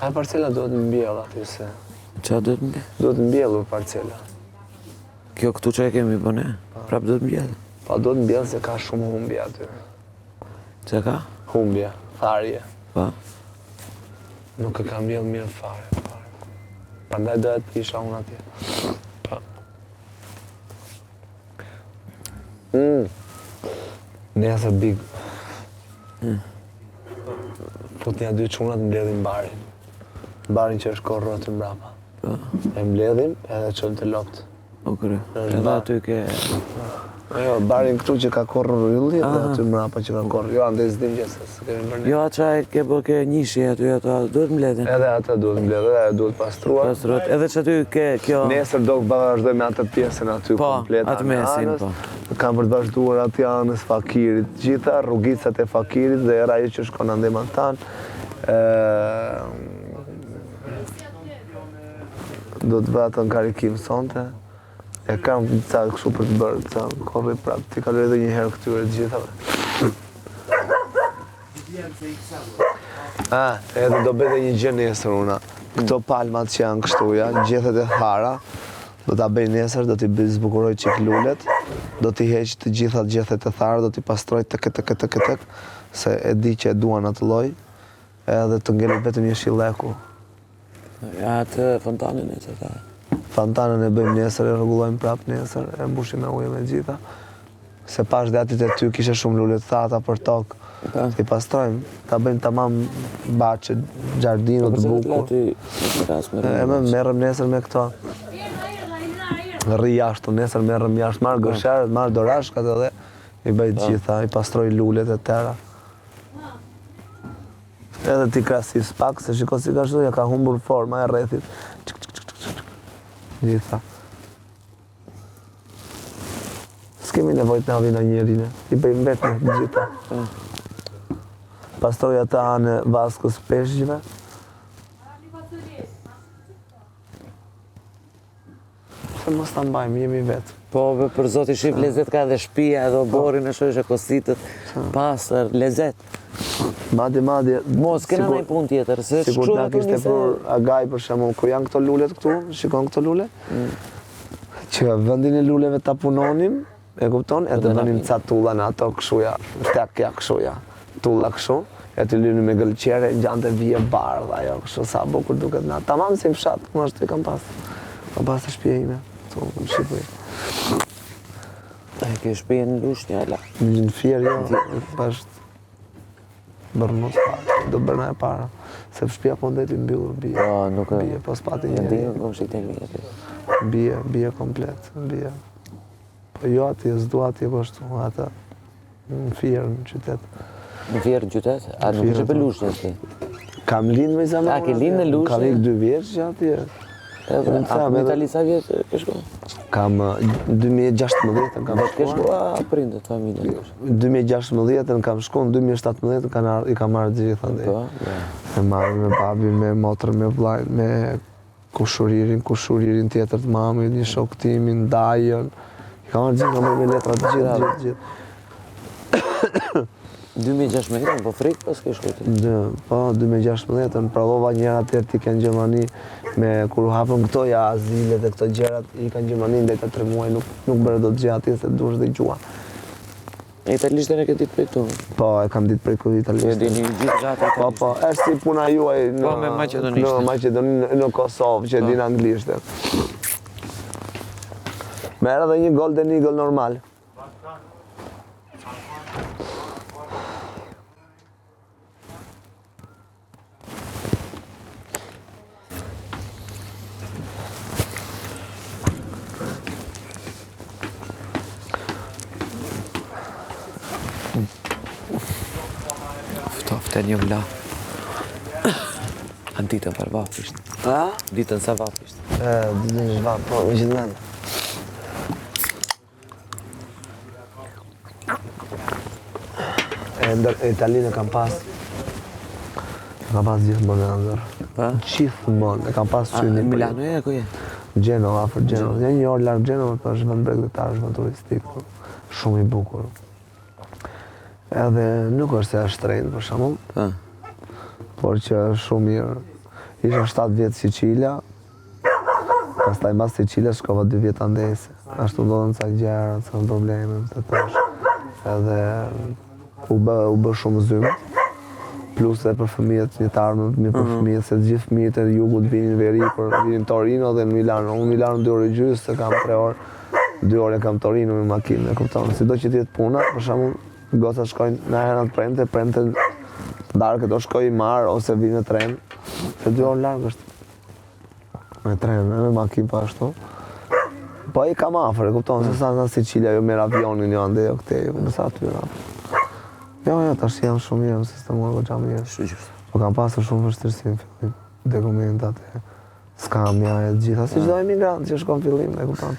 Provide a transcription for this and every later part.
A parcela do të mbjell aty se... Qa do të mbjell? Do të mbjellur parcela. Kjo këtu që e kemi bëne, prap do të mbjell. Pa do të mbjell se ka shumë humbje aty. Që ka? Humbje, tharje. Pa. Nuk e ka mbjell mirë fare. Prandaj do të isha unë atje. Pa. Nesër big. Futnja 2 çunat mbledhin barin. Barin që është korrë të mbrapa. E mbledhin edhe çon të lot. Okre. Edhe aty ke... Jo, barin këtu që ka korrë rrylli dhe aty mbrapa që ka korrë. Jo, andaj s'dim gjë se kemi bërë. Jo, atë ke bë ke njëshi aty, ato duhet mbledhin. Edhe ata duhet mbledhin, edhe duhet pastruar. Pastruar. Edhe që aty ke kjo... Nesër do të vazhdoj me atë pjesën aty komplet. Po, atë mesin, po. Kam për të vazhduar aty anës Fakirit, gjitha rrugicat e Fakirit dhe era ajo që shkon ande Mantan. Do të vë atë në karikim sonte. E kam ca kështu për të bërë, ca korri prapë, ti kaloj edhe një herë këtyre të gjithave. Edhe do bëj një gjë nesër una. Këto palmat që janë kështu, gjethet e thara, do t'a bëj nesër, do t'i zbukuroj qik lulet, do t'i heq të gjitha gjethet e thara, do t'i pastroj tek, se e di që e duan atë lloj, edhe të ngelit vetëm një shilleku. Ja, atë fontanin e që ta... Fontanën e bëjmë nesër, e rregullojmë prapë nesër, e mbushim me ujë me gjitha. Se pash dhe atit e ty kishe shumë lullet thata për tokë, t'i pastrojmë, t'a bëjmë tamam bache, gjardinu të bukur. E me merrem nesër me këto. Rri jashtë, nesër merrem jashtë, marrë gësherët, marrë dorashkat edhe i bëjt gjitha, i pastroj lullet e tëra. Edhe t'i krasis pak, se shiko si ka shtu, ja ka humbur forma e rrethit. Gjitha. S'kemi nevojt në avina njerine, i bëjmë vetë në gjitha. Pastroj ata në Vaskës peshqve. Se mos ta mbajmë, jemi vetë. Po, për zoti shif, lezet ka edhe shpia, edhe oborin e shosh e kositët, pasër, lezet. Madje. Mos, kena në i pun tjetër, se sikur t'na kishte për agaj për shembull, kur janë këto lulet këtu, shikon këto lule, që vendin e luleve ta punonim, e kupton, e të bënim ca tulla në ato këshuja, tekja këshuja, tulla këshu, e të lyni me gëlqere, gjante vije bardha, ajo kështu sa bukur duket na. Tamam si në fshat, më ashtu i kam pas të shpije ime, tu në Shqipëri. E ke shpije në Lushnjë, ala? Në Fier, jo, bashkë. Bërë mos parë, do bërna e para. Se shpia po ndeti mbyllur, bie. Bie, po s'pati një një. Në shikte një aty. Bie komplet, bie. Po jo atje, s'du atje po shtu, ata në Fier, në qytet. Në Fier në qytet? A nuk ishe për Lushnjë ti? Kam lind me zamora. A ke lind në Lushnjë? Kam ikë 2 vjeç që atje. A në Itali sa vjetë ke shku? Kam 2016 kam shkuar. Ke shku a prindet familjen? 2016 kam shku, në 2017 i kam marrë gjitha ndaj. E marrë me babin, me motrën, me vlajnë, me kushuririn tjetër të mamit, një shok timin, dajën. I kam marrë gjitha me letrat gjithë. 2016, po frikë pas ke shku ti? Po, 2016, provova njëra tjerë t'i kënë Gjermani, kur hapëm këto azilet dhe këto gjerat, i kanë Gjermani ndaj 3 muaj, nuk bërë do të gjati, se duesh dhe gjua. E italishten e ke ditë prej këtu? Po, e kam ditë prej këtu italishten. E dini gjithë gjatë italishten? Po, është si puna juaj me Maqedonishten. Në Maqedoninë, në Kosovë, që dinë anglishten. Merë edhe një Golden Eagle normal. Te një vla. Anë ditën për vafisht. A? Ditën sa vafisht. Ditën një vafisht, po, me gjithë menë. E Italinë e kam pas. Gjithë më në ndër. Gjithë më, e kam pas që një. Milano e ku je? Genova, për Genova. Një orë larë Genova, për është vend bregdetar, është vend turistik. Shumë i bukur. Edhe nuk është se është shtrenjtë, për shembull, por që është shumë mirë. Isha 7 vjetë Sicilja, pastaj mbas Sicilja shkova 2 vjetë Andese. Ashtu ndodhen ca gjëra, ca probleme, të tash. Edhe u bë shumë zymë. Plus edhe për fëmijët jetarë, mirë për fëmijët, se të gjithë fëmijët e jugut vinin veri, vinin Torino dhe në Milano. Unë Milano 2 orë e gjysë, se kam 3 orë, 2 orë e kam Torino me makinë, e kupton. Sido që t'jetë puna, për shembull, goca shkojnë në herën premte darkë do shkoj i marë ose vi me tren. Se 2 orë largë është. Me tren, me makinë pa ashtu. Po i kam afër, e kupton, se sa në Sicilja jo merr avionin, jo ande, jo këte, jo nësa aty afër. Jo, tash jam shumë mirë, më sistemor goxha mirë. Po kam pasur shumë vështirësi në fillim, dokumentat, skamja e gjitha, si çdo emigrant që shkon fillim, e kupton.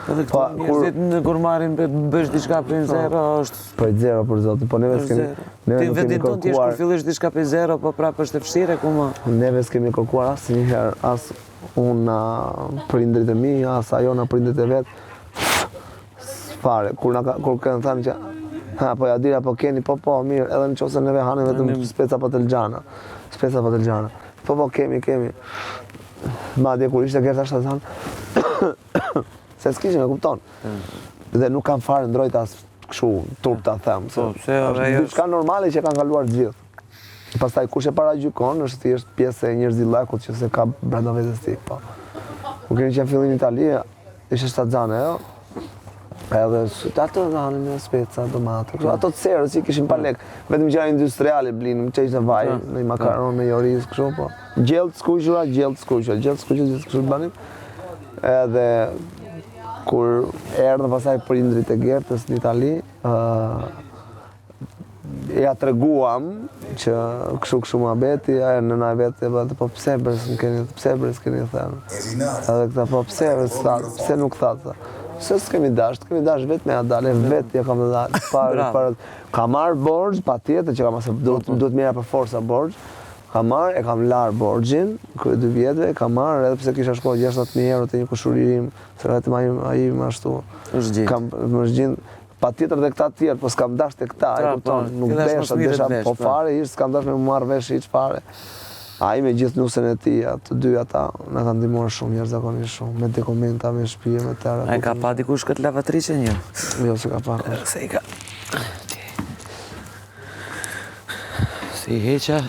Edhe këto njerëzit kur marrin bësh diçka prej zero është prej zero për zotin, po neve s'kemi ti vetin tonë ti kur fillosh diçka prej zero, po prapë është e vështirë kuma. Neve s'kemi kërkuar asnjëherë as unë prindrit e mi, as ajo në prindrit e vet. Fare, kur kanë thënë që po ja dira, po keni, po mirë, edhe në qose neve hanim vetëm speca patelgjana. Po kemi. Madje kur ishte Gerta Shtazan, se s'kishim e kupton. Dhe nuk kam fare ndrojt as këshu turp ta them. Diçka normale që kanë kaluar të gjithë. Pastaj kush e paragjykon është thjesht pjesë e njerëzillakut që se ka brenda vetes tij. Po. Kur kemi qenë fillim në Itali, ishte Shtazan, jo? Edhe ato dhanin me speca, domate. Ato të serës që kishin pa lek. Vetëm gjëra industriale blinim, çesh në vaj, në makaron me oriz kështu po. Gjellë të skuqura, kështu banim. Edhe kur erdhën pasaj prindrit e Gertës në Itali, ja treguam që kështu muhabeti, ajo nëna e vet e thotë po pse bërës keni thënë. Edhe këta po pse nuk thatë. Se s'kemi dash vetë me ja dalë, vetë ja kam dalë. Ka marrë borxh, patjetër që duhet merra për forca borxh. Ka marrë, e kam larë borxhin, kërë 2 vjetëve, ka marrë edhe pse kisha shkuar 60.000 euro të një kushuririm, se vetëm ai më ashtu. Më zgjidh. Patjetër dhe këta tjerë, po s'kam dash te këta, e kupton, nuk desha po fare, s'kam dash me më marrë vesh hiç fare. Ai me gjithë nusën e tij, të dy ata na kanë ndihmuar shumë, jashtëzakonisht shumë, me dokumenta, me shtëpi, me tëra. Ai ka pa dikush këtë lavatriçe një? Jo, se ka pa. Se i ka. Si i heqa.